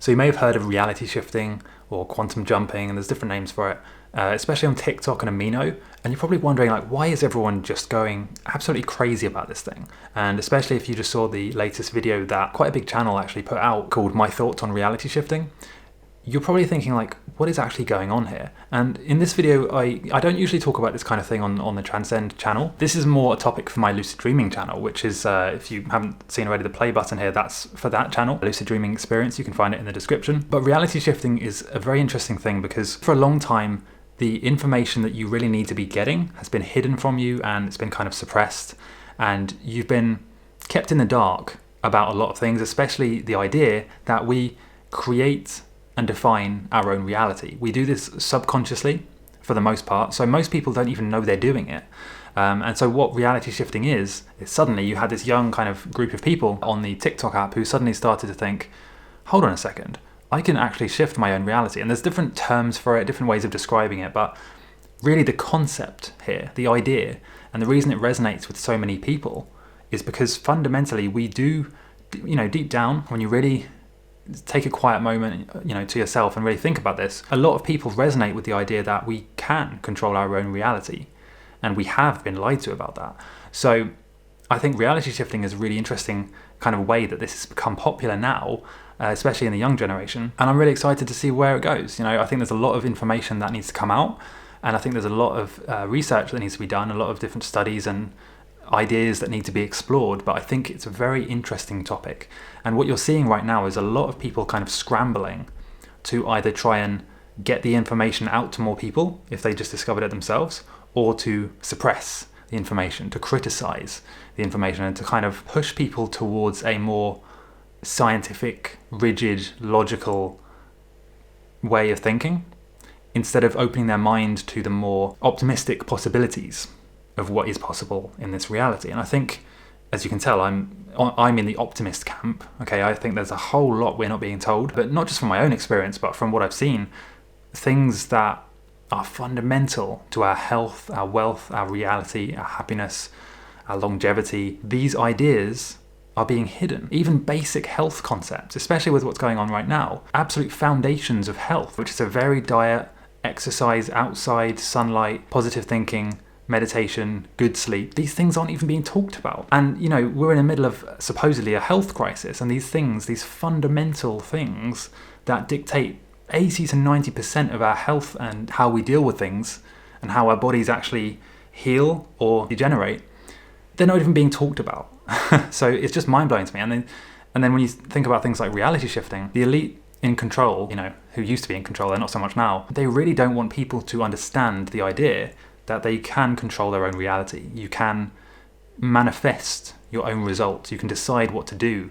So you may have heard of reality shifting or quantum jumping, and there's different names for it, especially on TikTok and Amino. And you're probably wondering, like, why is everyone just going absolutely crazy about this thing? And especially if you just saw the latest video that quite a big channel actually put out called My Thoughts on Reality Shifting, you're probably thinking, like, what is actually going on here? And in this video, I don't usually talk about this kind of thing on the Transcend channel. This is more a topic for my lucid dreaming channel, which is, if you haven't seen already, the play button here, that's for that channel, Lucid Dreaming Experience. You can find it in the description. But reality shifting is a very interesting thing because for a long time, the information that you really need to be getting has been hidden from you, and it's been kind of suppressed, and you've been kept in the dark about a lot of things, especially the idea that we create and define our own reality. We do this subconsciously for the most part, so most people don't even know they're doing it. And so what reality shifting is suddenly you had this young kind of group of people on the TikTok app who suddenly started to think, hold on a second, I can actually shift my own reality. And there's different terms for it, different ways of describing it, but really the concept here, the idea, and the reason it resonates with so many people is because fundamentally we do, deep down, when you really take a quiet moment, to yourself and really think about this, a lot of people resonate with the idea that we can control our own reality, and we have been lied to about that. So I think reality shifting is a really interesting kind of way that this has become popular now, especially in the young generation, and I'm really excited to see where it goes. I think there's a lot of information that needs to come out, and I think there's a lot of research that needs to be done, a lot of different studies and ideas that need to be explored, but I think it's a very interesting topic. And what you're seeing right now is a lot of people kind of scrambling to either try and get the information out to more people if they just discovered it themselves, or to suppress the information, to criticize the information, and to kind of push people towards a more scientific, rigid, logical way of thinking, instead of opening their mind to the more optimistic possibilities of what is possible in this reality. And I think, as you can tell, I'm in the optimist camp. Okay, I think there's a whole lot we're not being told, but not just from my own experience, but from what I've seen, things that are fundamental to our health, our wealth, our reality, our happiness, our longevity. These ideas are being hidden. Even basic health concepts, especially with what's going on right now, absolute foundations of health, which is a varied diet, exercise, outside, sunlight, positive thinking, meditation, good sleep. These things aren't even being talked about. And, we're in the middle of supposedly a health crisis, and these things, these fundamental things that dictate 80 to 90% of our health and how we deal with things and how our bodies actually heal or degenerate, they're not even being talked about. So it's just mind-blowing to me. And then when you think about things like reality shifting, the elite in control, who used to be in control, they're not so much now, they really don't want people to understand the idea that they can control their own reality. You can manifest your own results. You can decide what to do,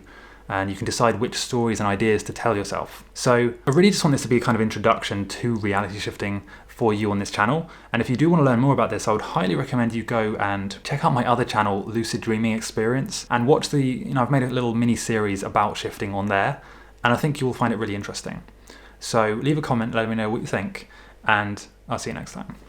and you can decide which stories and ideas to tell yourself. So I really just want this to be a kind of introduction to reality shifting for you on this channel. And if you do want to learn more about this, I would highly recommend you go and check out my other channel, Lucid Dreaming Experience, and watch the, I've made a little mini series about shifting on there, and I think you will find it really interesting. So leave a comment, let me know what you think, and I'll see you next time.